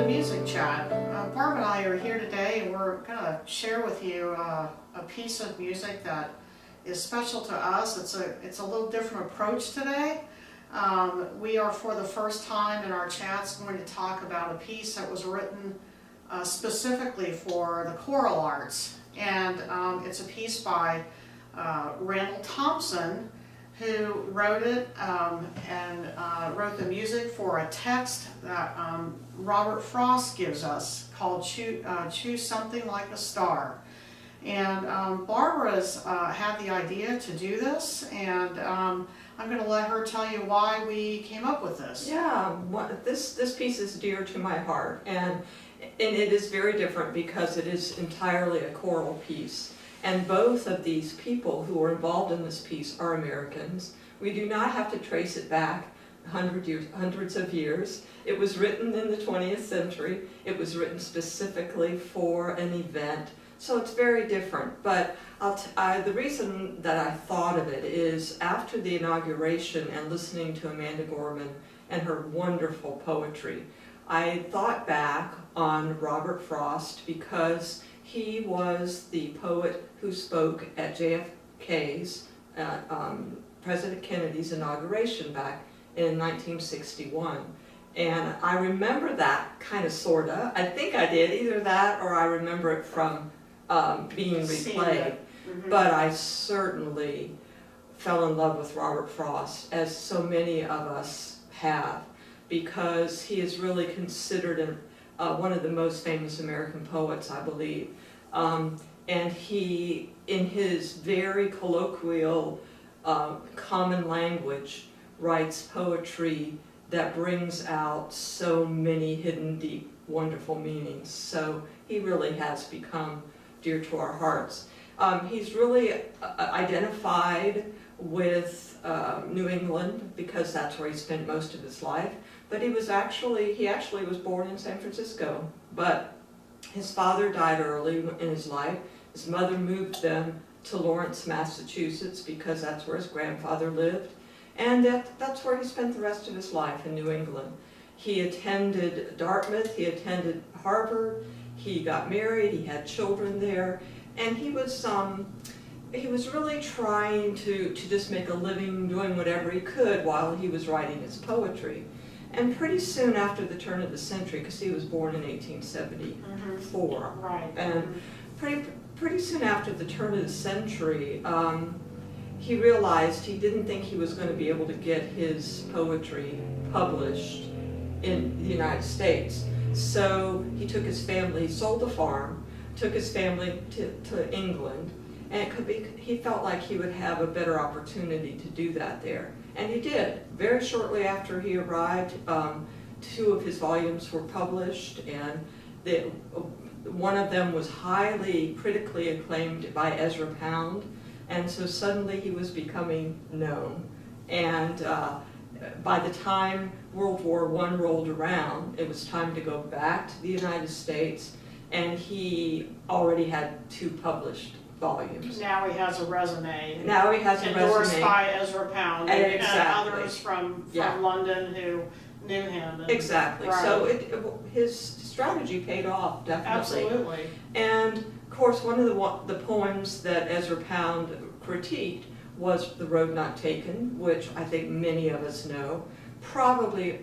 Music Chat. Barb and I are here today, and we're going to share with you a piece of music that is special to us. It's a little different approach today. We are, for the first time in our chats, going to talk about a piece that was written specifically for the choral arts. And it's a piece by Randall Thompson, who wrote it and wrote the music for a text that Robert Frost gives us called Choose Something Like a Star. And Barbara's had the idea to do this, and I'm going to let her tell you why we came up with this. Yeah, this piece is dear to my heart, and it is very different because it is entirely a choral piece. And both of these people who are involved in this piece are Americans. We do not have to trace it back hundreds of years. It was written in the 20th century. It was written specifically for an event. So it's very different. But the reason that I thought of it is after the inauguration and listening to Amanda Gorman and her wonderful poetry, I thought back on Robert Frost because he was the poet who spoke at JFK's, President Kennedy's inauguration back in 1961. And I remember that kind of, sort of. I think I did, either that or I remember it from being replayed. Mm-hmm. But I certainly fell in love with Robert Frost, as so many of us have, because he is really considered one of the most famous American poets, I believe. And he, in his very colloquial, common language, writes poetry that brings out so many hidden, deep, wonderful meanings. So he really has become dear to our hearts. He's really identified with New England because that's where he spent most of his life. But he actually was born in San Francisco, but his father died early in his life. His mother moved them to Lawrence, Massachusetts, because that's where his grandfather lived. And that's where he spent the rest of his life, in New England. He attended Dartmouth, he attended Harvard, he got married, he had children there, and he was really trying to just make a living doing whatever he could while he was writing his poetry. And pretty soon after the turn of the century, because he was born in 1874, mm-hmm. Right. And pretty soon after the turn of the century, he realized he didn't think he was going to be able to get his poetry published in the United States. So he took his family, he sold the farm, took his family to England, and he felt like he would have a better opportunity to do that there. And he did. Very shortly after he arrived, 2 of his volumes were published, and one of them was highly critically acclaimed by Ezra Pound, and so suddenly he was becoming known. And by the time World War I rolled around, it was time to go back to the United States, and he already had 2 published volumes. Now he has a resume. Endorsed by Ezra Pound and others from London who knew him. Exactly. Right. So his strategy paid off, definitely. Absolutely. And of course, one of the poems that Ezra Pound critiqued was The Road Not Taken, which I think many of us know. Probably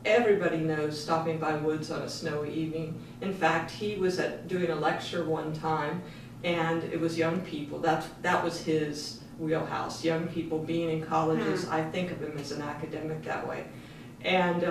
everybody knows Stopping by Woods on a Snowy Evening. In fact, he was doing a lecture one time, and it was young people. That was his wheelhouse, young people being in colleges. I think of him as an academic that way. And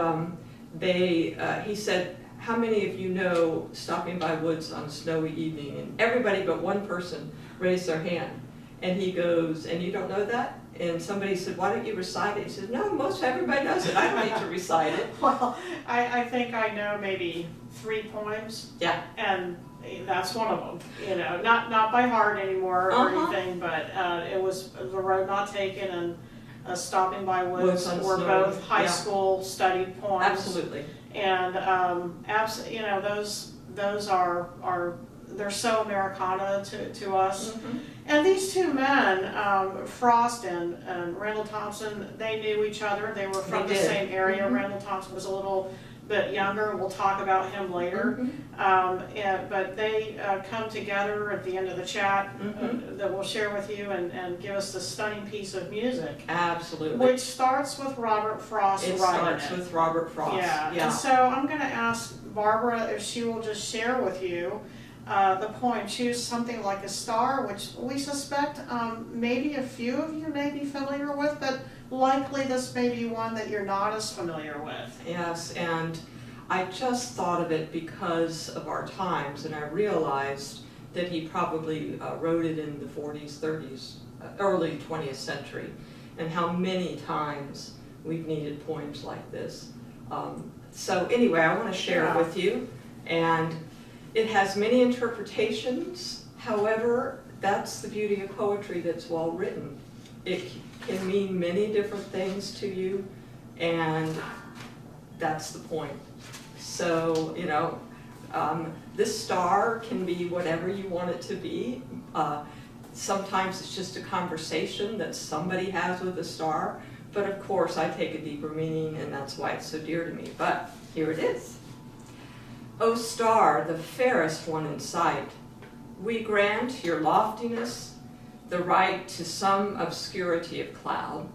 he said, how many of you know Stopping by Woods on a Snowy Evening? And everybody but one person raised their hand. And he goes, and you don't know that? And somebody said, why don't you recite it? He said, no, most everybody knows it. I don't need to recite it. Well, I think I know maybe 3 poems. Yeah. And that's one of them. You know, not by heart anymore or anything, but it was The Road Not Taken and Stopping by Woods were both high school studied poems. Absolutely. And you know, those are they're so Americana to us. Mm-hmm. And these 2 men, Frost and Randall Thompson, they knew each other. They were from the same area. Mm-hmm. Randall Thompson was a little bit younger. We'll talk about him later. But they come together at the end of the chat that we'll share with you and give us this stunning piece of music. Absolutely. Which starts with Robert Frost It writing starts with Robert Frost. Yeah. And so I'm going to ask Barbara if she will just share with you the poem, Choose Something Like a Star, which we suspect maybe a few of you may be familiar with, but likely this may be one that you're not as familiar with. Yes, and I just thought of it because of our times, and I realized that he probably wrote it in the 40s, 30s, early 20th century, and how many times we've needed poems like this. So anyway, I want to share it with you, and it has many interpretations. However, that's the beauty of poetry, that's well written. It can mean many different things to you, and that's the point. So, you know, this star can be whatever you want it to be. Sometimes it's just a conversation that somebody has with a star, but of course I take a deeper meaning, and that's why it's so dear to me. But here it is. O star, the fairest one in sight, we grant your loftiness the right to some obscurity of cloud.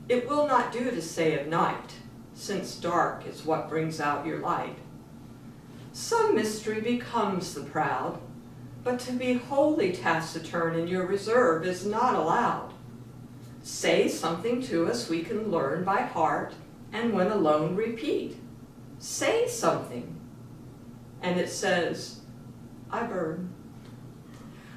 It will not do to say of night, since dark is what brings out your light. Some mystery becomes the proud, but to be wholly taciturn in your reserve is not allowed. Say something to us we can learn by heart, and when alone repeat. Say something. And it says, I burn.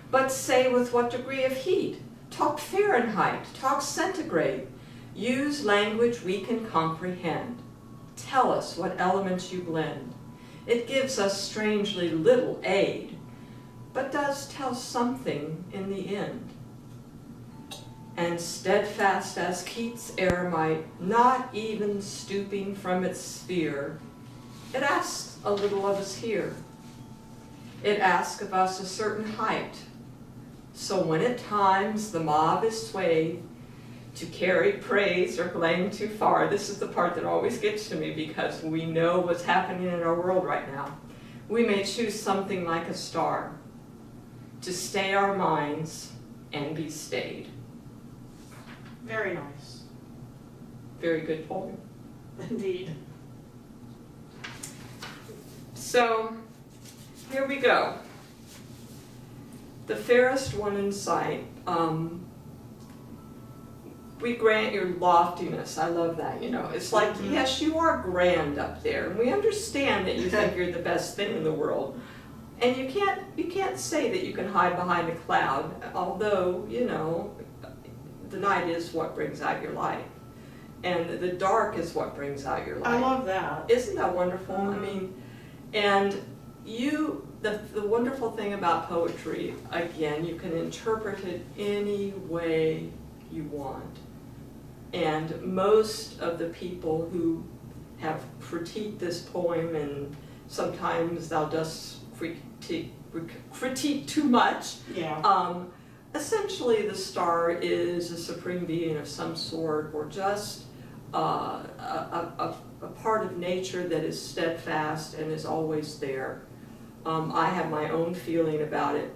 But say with what degree of heat. Talk Fahrenheit, talk centigrade. Use language we can comprehend. Tell us what elements you blend. It gives us strangely little aid, but does tell something in the end. And steadfast as Keats' eremite, not even stooping from its sphere, it asks a little of us here. It asks of us a certain height. So when at times the mob is swayed to carry praise or blame too far, this is the part that always gets to me because we know what's happening in our world right now. We may choose something like a star to stay our minds and be stayed. Very nice. Very good poem. Indeed. So, here we go. The fairest one in sight. We grant your loftiness. I love that, you know. It's like, yes, you are grand up there. And we understand that you think you're the best thing in the world. And you can't say that you can hide behind a cloud, although, you know, the night is what brings out your light. And the dark is what brings out your light. I love that. Isn't that wonderful? I mean, and the wonderful thing about poetry, again, you can interpret it any way you want. And most of the people who have critiqued this poem, and sometimes they'll just critique too much. Yeah. Essentially, the star is a supreme being of some sort, or just a part of nature that is steadfast and is always there. I have my own feeling about it,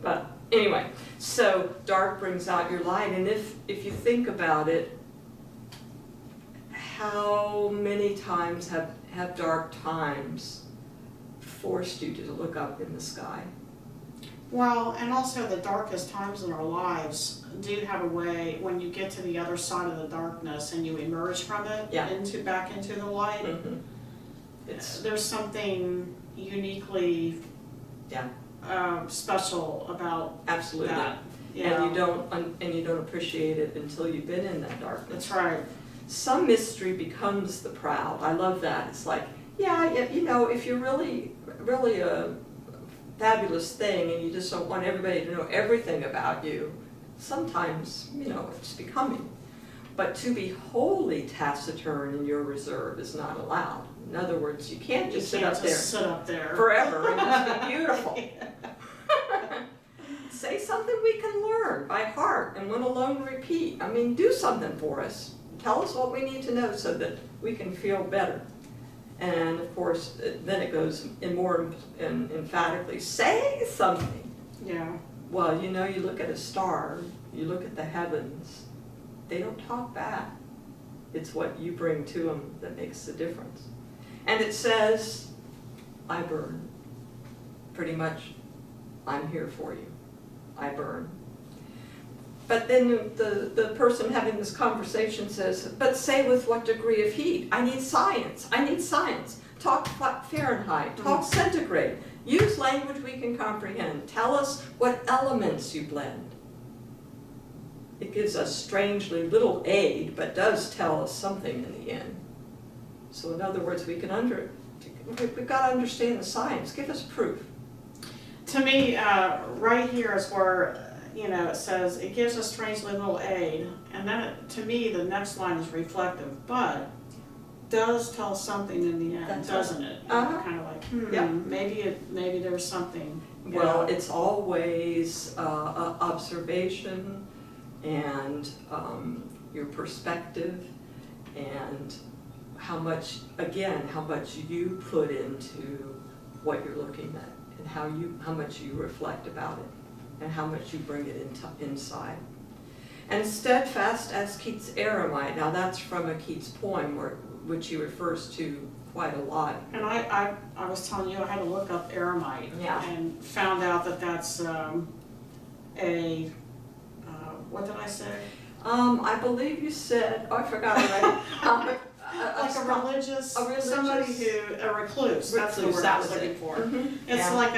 but anyway, so dark brings out your light, and if you think about it, how many times have dark times forced you to look up in the sky? Well, and also the darkest times in our lives do have a way, when you get to the other side of the darkness and you emerge from it back into the light, there's something uniquely special about that. Yeah. And you don't appreciate it until you've been in that darkness. That's right. Some mystery becomes the proud. I love that. It's like, you know, if you're really a fabulous thing and you just don't want everybody to know everything about you, sometimes, you know, it's becoming. But to be wholly taciturn in your reserve is not allowed. In other words, you can't just sit up there forever and just be beautiful. Say something we can learn by heart, and when alone repeat. I mean, do something for us. Tell us what we need to know so that we can feel better. And of course, then it goes in more emphatically, say something. Yeah. Well, you know, you look at a star, you look at the heavens, they don't talk back. It's what you bring to them that makes the difference. And it says, I burn. Pretty much, I'm here for you. I burn. But then the person having this conversation says, but say with what degree of heat? I need science. I need science. Talk Fahrenheit. Talk centigrade. Use language we can comprehend. Tell us what elements you blend. It gives us strangely little aid, but does tell us something in the end. So in other words, we've got to understand the science. Give us proof. To me, right here is where, you know, it says, it gives us strangely little aid, and then to me, the next line is reflective, but does tell something in the end, That's doesn't it? Uh-huh. Kind of like, Yep. maybe there's something. Well, it's always observation and your perspective and how much you put into what you're looking at and how much you reflect about it and how much you bring it inside. And steadfast as Keats' eremite, now that's from a Keats poem which he refers to quite a lot. And I was telling you, I had to look up eremite and found out that that's what did I say? I believe you said, I forgot already. Like a religious, somebody who, a recluse, that's the word I was looking for. Mm-hmm. It's like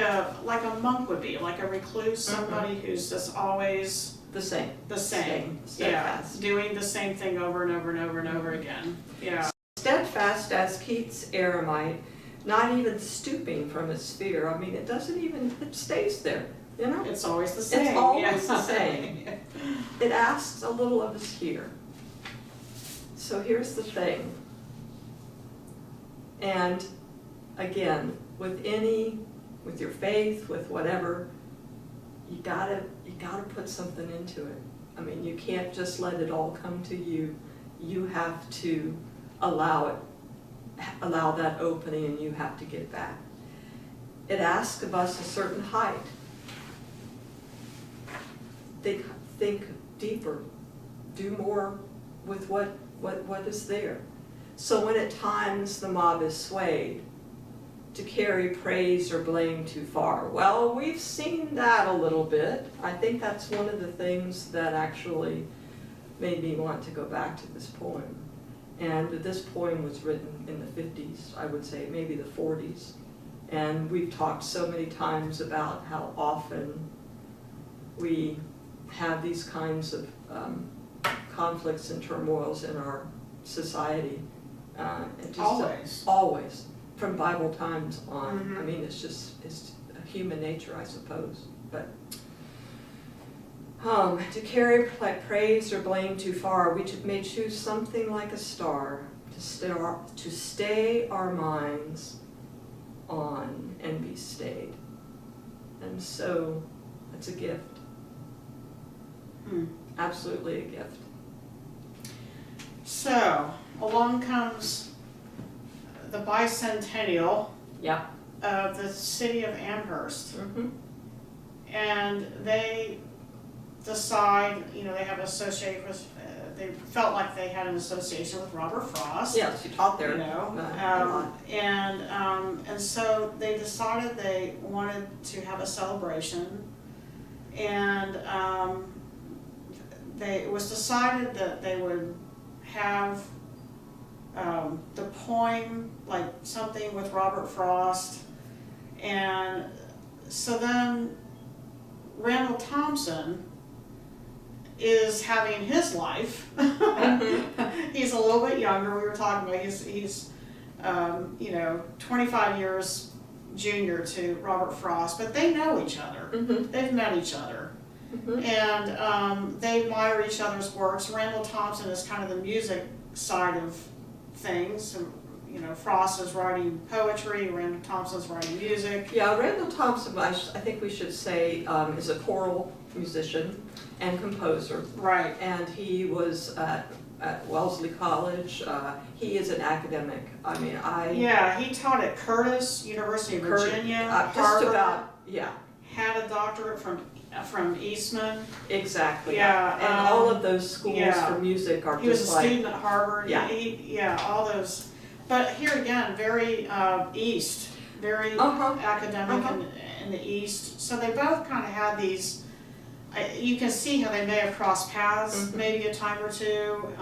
a monk would be, like a recluse, somebody who's just always the same. Yeah, doing the same thing over and over and over and over again. Yeah. Steadfast as Keats' eremite, not even stooping from its sphere. I mean, it stays there, you know? It's always the same. It's always the same. It asks a little of us here. So here's the thing. And again, with your faith, with whatever, you gotta put something into it. I mean, you can't just let it all come to you. You have to allow that opening, and you have to get back. It asks of us a certain height. Think deeper. Do more with what is there. So when at times the mob is swayed to carry praise or blame too far, well, we've seen that a little bit. I think that's one of the things that actually made me want to go back to this poem. And this poem was written in the 50s, I would say, maybe the 40s. And we've talked so many times about how often we have these kinds of conflicts and turmoils in our society. Always, from Bible times on. Mm-hmm. I mean, it's human nature, I suppose. But to carry praise or blame too far, we may choose something like a star to stay our minds on and be stayed. And so, it's a gift. Absolutely a gift. So, along comes the bicentennial of the city of Amherst. Mm-hmm. And they decide, they have associated with, they felt like they had an association with Robert Frost. Yes, you taught there. And so they decided they wanted to have a celebration, and it was decided that they would have the poem, like something with Robert Frost, and so then Randall Thompson is having his life. He's a little bit younger. We were talking about he's 25 years junior to Robert Frost, but they know each other. Mm-hmm. They've met each other. Mm-hmm. And they admire each other's works. Randall Thompson is kind of the music side of things. And, Frost is writing poetry, Randall Thompson's writing music. Yeah, Randall Thompson, I think we should say, is a choral musician and composer. Right. And he was at Wellesley College. He is an academic. I mean, Yeah, he taught at Curtis, University of Virginia, just Harvard. about, yeah. Had a doctorate from Eastman. Exactly. Yeah, and all of those schools yeah. for music are He was just a like, student at Harvard. Yeah. Yeah, all those. But here again, very East, very academic in the East. So they both kind of had these. You can see how they may have crossed paths, maybe a time or two,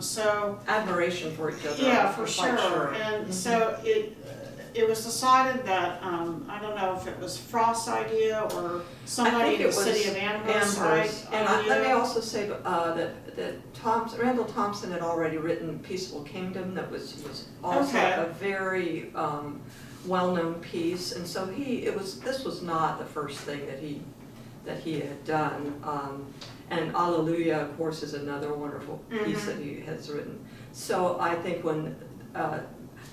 so admiration for each other. yeah, I'm for quite sure. And so it was decided that I don't know if it was Frost's idea or somebody in the city of Amherst. And let me also say that Randall Thompson had already written "Peaceful Kingdom," that was also a very well-known piece, and so this was not the first thing that he had done. And Alleluia, of course, is another wonderful piece that he has written. So I think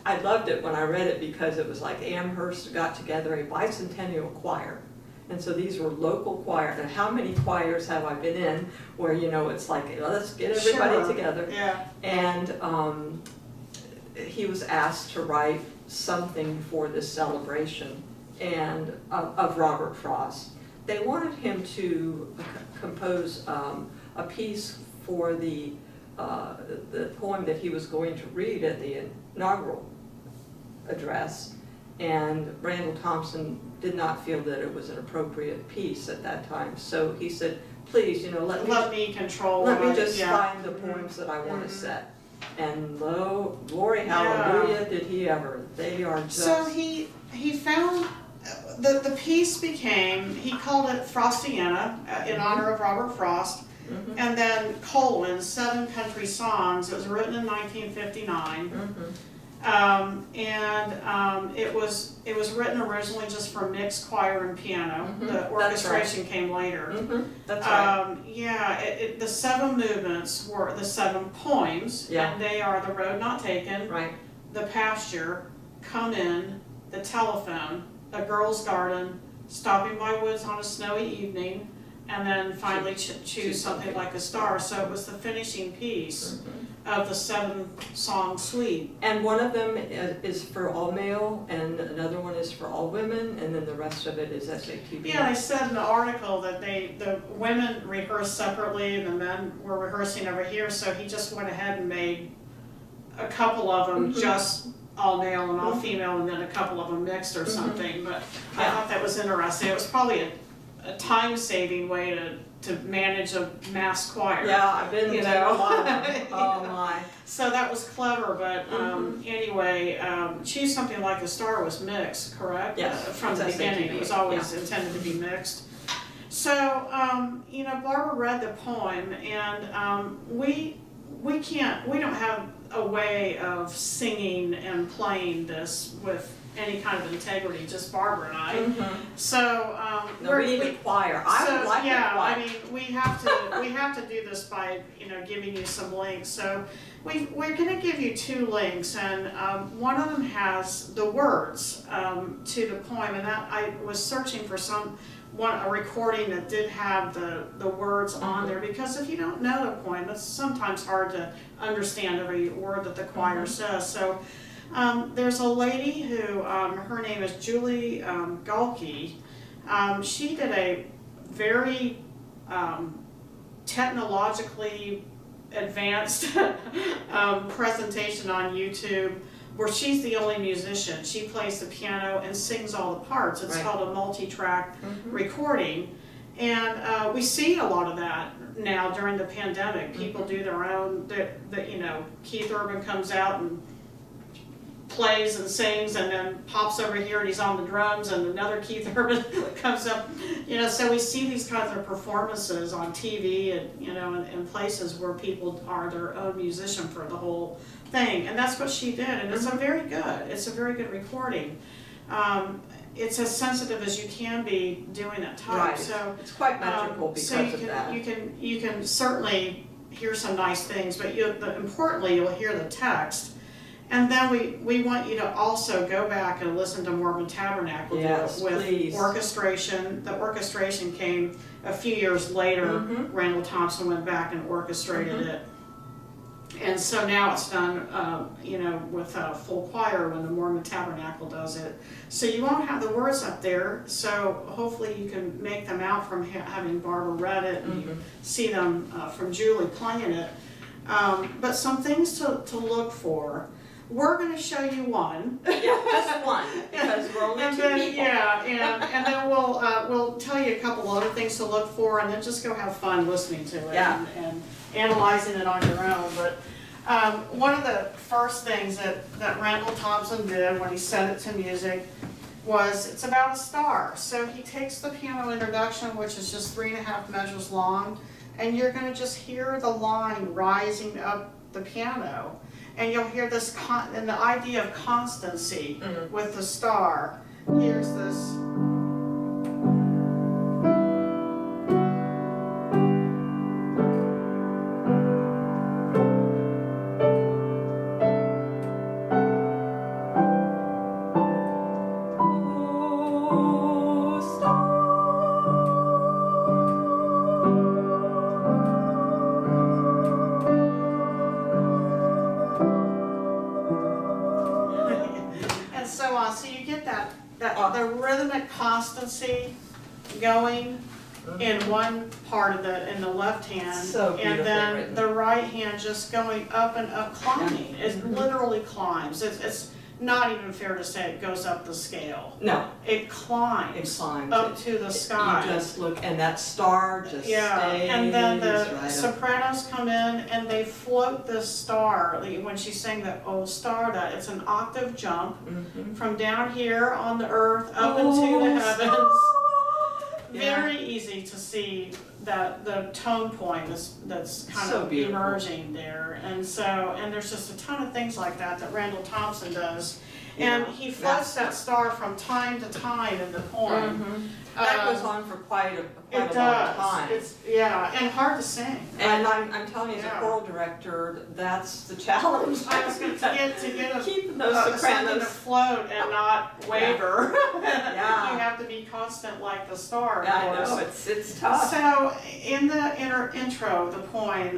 I loved it when I read it because it was like Amherst got together a bicentennial choir. And so these were local choirs. And how many choirs have I been in where, it's like, let's get everybody together. Yeah. And he was asked to write something for this celebration and of Robert Frost. They wanted him to compose a piece for the poem that he was going to read at the inaugural address, and Randall Thompson did not feel that it was an appropriate piece at that time. So he said, please, let me control. Let me just find the poems that I want to set. And lo, glory, hallelujah, did he ever. They are just... So he found... The piece became, he called it Frostiana in honor of Robert Frost, and then colon, 7 country songs. It was written in 1959, it was written originally just for mixed choir and piano. The orchestration came later. That's right. The 7 movements were the 7 poems, and they are The Road Not Taken, The Pasture, Come In, The Telephone, A Girl's Garden, Stopping by Woods on a Snowy Evening, and then finally choose something like a star. So it was the finishing piece of the 7-song suite. And one of them is for all male, and another one is for all women, and then the rest of it is SATB. Yeah, I said in the article that the women rehearsed separately and the men were rehearsing over here, so he just went ahead and made a couple of them just all male and all female, and then a couple of them mixed or something. But I thought that was interesting. It was probably a time-saving way to manage a mass choir. Yeah, I've been there a lot of them. Oh my. So that was clever, but anyway, Choose Something Like a Star was mixed, correct? Yes. From the beginning, it was always intended to be mixed. So, Barbara read the poem, and we don't have a way of singing and playing this with any kind of integrity, just Barbara and I. So we need a choir. I would like a choir. I mean, we have to do this by giving you some links. So we're going to give you 2 links, and one of them has the words to the poem, and that I was searching for a recording that did have the words on there, because if you don't know the poem, it's sometimes hard to understand every word that the choir says. So there's a lady who, her name is Julie Gulke. She did a very technologically advanced presentation on YouTube where she's the only musician. She plays the piano and sings all the parts. It's called a multi-track recording. And we see a lot of that now during the pandemic. People do their own, Keith Urban comes out and plays and sings, and then pops over here and he's on the drums, and another Keith Urban comes up. So we see these kinds of performances on TV and, in places where people are their own musician for the whole thing. And that's what she did, and it's a very good recording. It's as sensitive as you can be doing that type. Right. So it's quite magical because of that. You can certainly hear some nice things, but importantly, you'll hear the text. And then we want you to also go back and listen to Mormon Tabernacle with orchestration. The orchestration came a few years later. Randall Thompson went back and orchestrated it. And so now it's done, you know, with a full choir when the Mormon Tabernacle does it. So you won't have the words up there, so hopefully you can make them out from having Barbara read it, and you see them from Julie playing it. But some things to look for. We're going to show you one. Yeah, just one, because we're only two people. Yeah, and then we'll tell you a couple other things to look for, and then just go have fun listening to it and analyzing it on your own. But one of the first things that Randall Thompson did when he set it to music was, it's about a star. So he takes the piano introduction, which is just 3.5 measures long, and you're going to just hear the line rising up the piano. And you'll hear this, and the idea of constancy with the star. Here's this. So you get that the rhythmic constancy going in one part of in the left hand, so and then written. the right hand just going up and up, climbing. Yeah. It literally climbs. It's not even fair to say it goes up the scale. No. It climbs. It climbs up to the sky. You just look, and that star just stays and then the right sopranos come in and they float this star. When she's saying that "Oh Star," that it's an octave jump from down here on the earth up into the heavens. Very easy to see that the tone point that's kind of emerging there, and there's just a ton of things like that Randall Thompson does, and he floats that star from time to time in the poem. That goes on for quite a long time. It's and hard to sing. And I'm telling you, as a choral director, that's the challenge. I was going to get keep those something sopranos to float and not waver. Yeah. You have to be constant like the star. I know, it's tough. So in the intro, the poem,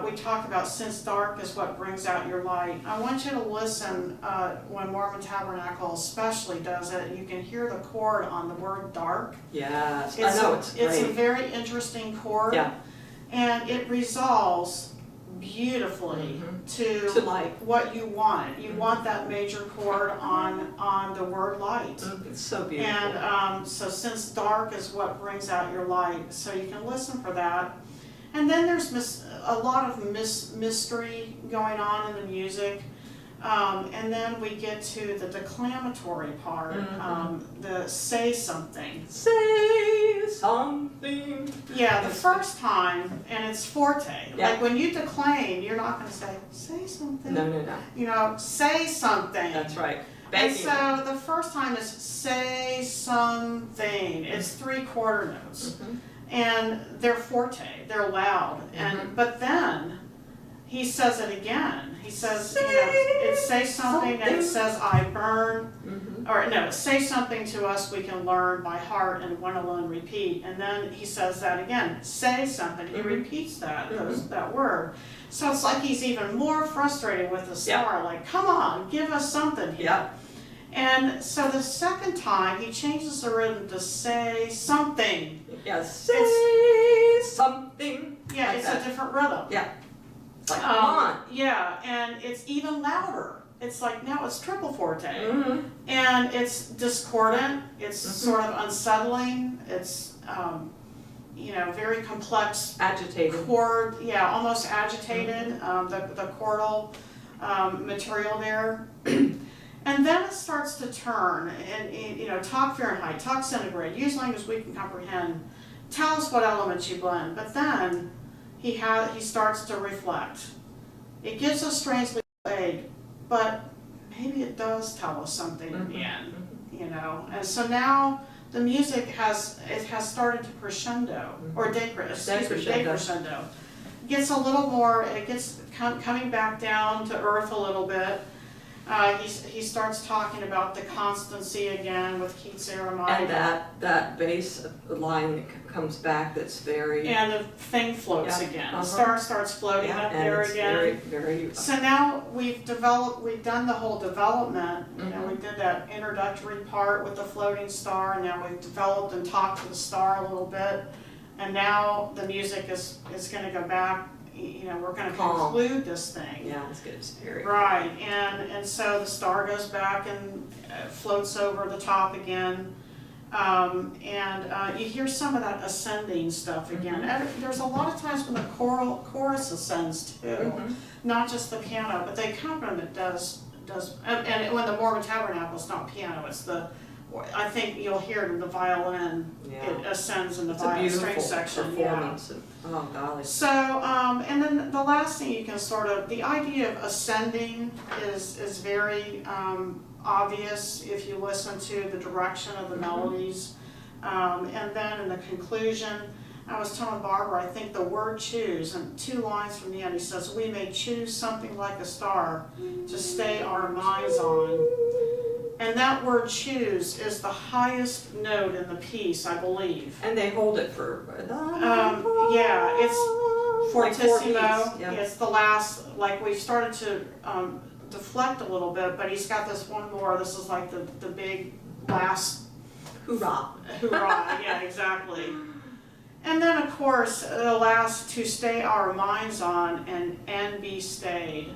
we talked about "Since dark is what brings out your light." I want you to listen when Mormon Tabernacle especially does it. You can hear the chord on the word "dark." Yes, I know, it's great. It's a very interesting chord, and it resolves beautifully to like what you want. You want that major chord on the word light. It's so beautiful. And so "Since dark is what brings out your light," so you can listen for that. And then there's a lot of mystery going on in the music. And then we get to the declamatory part, the "say something." Say something. Yeah, the first time, and it's forte. Yeah. Like when you declaim, you're not going to say something. No. You know, say something. That's right. And so the first time is "say something." It's 3 quarter notes. And they're forte, they're loud. But then he says it again. He says, it "say something," and it says "I burn," or no, "say something to us we can learn by heart and one alone repeat." And then he says that again, "say something." He repeats that word. So it's like he's even more frustrated with the star. Like, come on, give us something here. And so the second time he changes the rhythm to "say something." Say something. Yeah, like it's that. a different rhythm. Yeah. It's like, come on. Yeah, and it's even louder. It's like, now it's triple forte. And it's discordant. It's sort of unsettling. It's, very complex. Agitated. Chord, almost agitated, the chordal material there. And then it starts to turn, and talk Fahrenheit, talk centigrade, use language we can comprehend, tell us what elements you blend. But then he starts to reflect. It gives us strangely vague, but maybe it does tell us something in the end, And so now the music has started to crescendo, or decrescendo. Gets a little more, it gets coming back down to earth a little bit. He starts talking about the constancy again with Keats Aramide. And that bass line that comes back that's very... And the thing floats again. The star starts floating up there again. Very, very... So now we've done the whole development. You know, we did that introductory part with the floating star, and now we've developed and talked to the star a little bit. And now the music is going to go back. You know, we're going to conclude this thing. Yeah, it's good. It's very right, and so the star goes back and floats over the top again, and you hear some of that ascending stuff again. And there's a lot of times when the chorus ascends too, not just the piano, but the accompaniment does. And when the Mormon Tabernacle, it's not piano; it's the. I think you'll hear it in the violin. Yeah. It ascends in the violin string section. Performance. Yeah. Oh golly. So, and then the last thing you can the idea of ascending is very obvious if you listen to the direction of the melodies. And then in the conclusion, I was telling Barbara, I think the word choose, and 2 lines from the end, he says, we may choose something like a star to stay our minds on. And that word choose is the highest note in the piece, I believe. And they hold it for... yeah, it's fortissimo. Like yeah. It's the last, like we've started to deflect a little bit, but he's got this one more. This is like the big last... Hoorah. Hoorah, yeah, exactly. And then, of course, the last to stay our minds on and be stayed.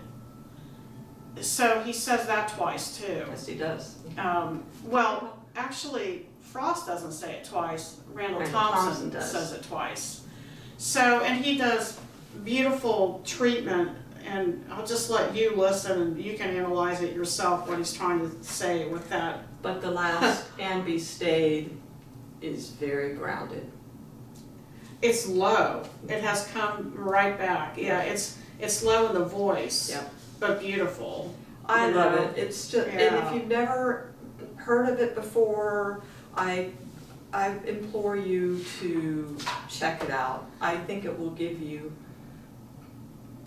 So he says that twice too. Yes, he does. Well, actually, Frost doesn't say it twice. Randall Thompson says it twice. So, and he does beautiful treatment, and I'll just let you listen and you can analyze it yourself what he's trying to say with that. But the last and be stayed is very grounded. It's low. It has come right back. Yeah, it's low in the voice. Yep. But beautiful. I love it. It's just, yeah. And if you've never heard of it before, I implore you to check it out. I think it will give you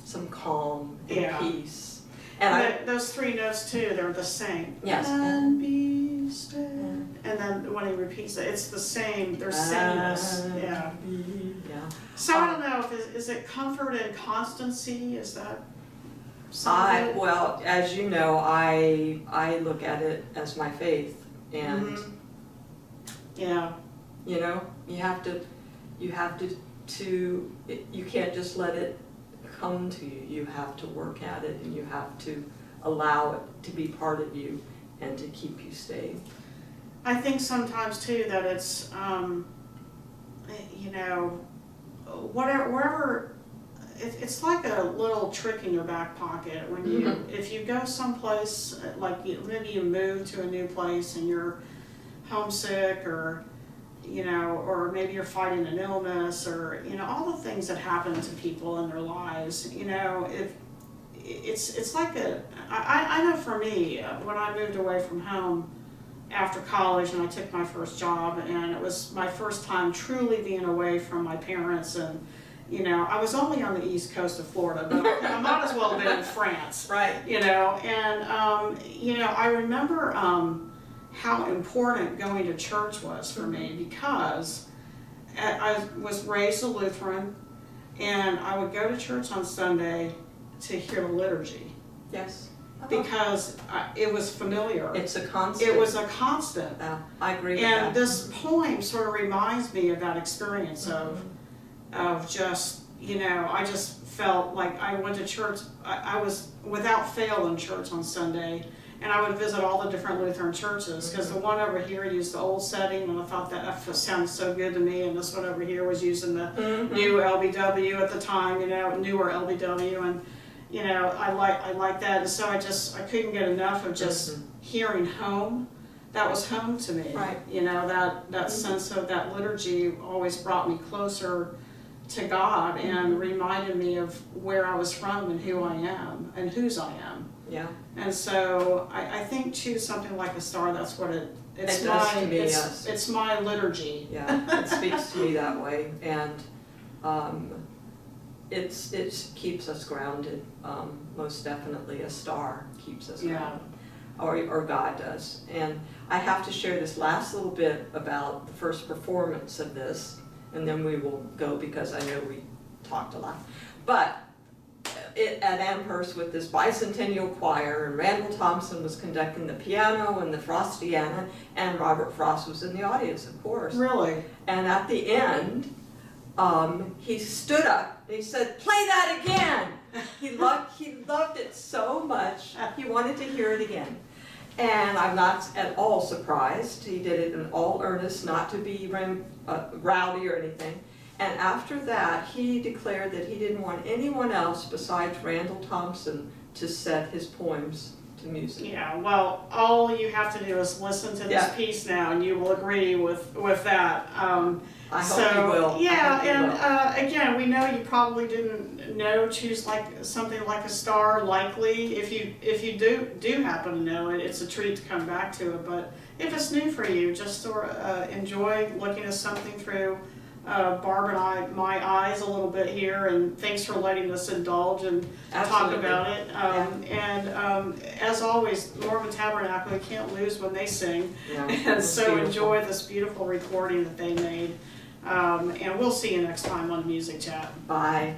some calm and peace. And those 3 notes too, they're the same. Yes. And be still. And then when he repeats it, it's the same. They're sameness. Yeah. Yeah. So I don't know if is it comfort and constancy? Is that? Well, as you know, I look at it as my faith, and yeah, you know, you have to you can't just let it come to you. You have to work at it, and you have to allow it to be part of you and to keep you stayed. I think sometimes too that it's you know, wherever. It's like a little trick in your back pocket when you, if you go someplace, like maybe you move to a new place and you're homesick, or, you know, or maybe you're fighting an illness, or, you know, all the things that happen to people in their lives, you know, it's like I know for me, when I moved away from home after college and I took my first job, and it was my first time truly being away from my parents, and you know, I was only on the east coast of Florida, but I might as well have been in France. Right. You know, and, you know, I remember how important going to church was for me, because I was raised a Lutheran, and I would go to church on Sunday to hear the liturgy. Yes. Because it was familiar. It's a constant. It was a constant. I agree with and that. This poem sort of reminds me of that experience of just, you know, I just felt like I went to church, I was without fail in church on Sunday, and I would visit all the different Lutheran churches, because the one over here used the old setting, and I thought that sounded so good to me, and this one over here was using the new LBW at the time, you know, newer LBW, and, you know, I like that, and so I couldn't get enough of just hearing home. That was home to me. Right. You know, that sense of that liturgy always brought me closer to God and reminded me of where I was from and who I am and whose I am. Yeah. And so I think too, something like a star, that's what it's does to me, yes. It's my liturgy. Yeah, it speaks to me that way, and it keeps us grounded. Most definitely, a star keeps us grounded. or God does. And I have to share this last little bit about the first performance of this, and then we will go because I know we talked a lot. But at Amherst with this bicentennial choir, and Randall Thompson was conducting the piano and the Frostiana, and Robert Frost was in the audience, of course. Really? And at the end, he stood up and he said, "Play that again!" He loved it so much, he wanted to hear it again. And I'm not at all surprised. He did it in all earnest, not to be rowdy or anything. And after that, he declared that he didn't want anyone else besides Randall Thompson to set his poems to music. Yeah, well, all you have to do is listen to this piece now, and you will agree with that. I hope you will. Yeah, and again, we know you probably didn't know Choose like something like a star. Likely, if you do happen to know it, it's a treat to come back to it. But if it's new for you, just enjoy looking at something through Barb and my eyes a little bit here, and thanks for letting us indulge and talk about it. And as always, Mormon Tabernacle, you can't lose when they sing. Yeah, And so beautiful. Enjoy this beautiful recording that they made. And we'll see you next time on Music Chat. Bye.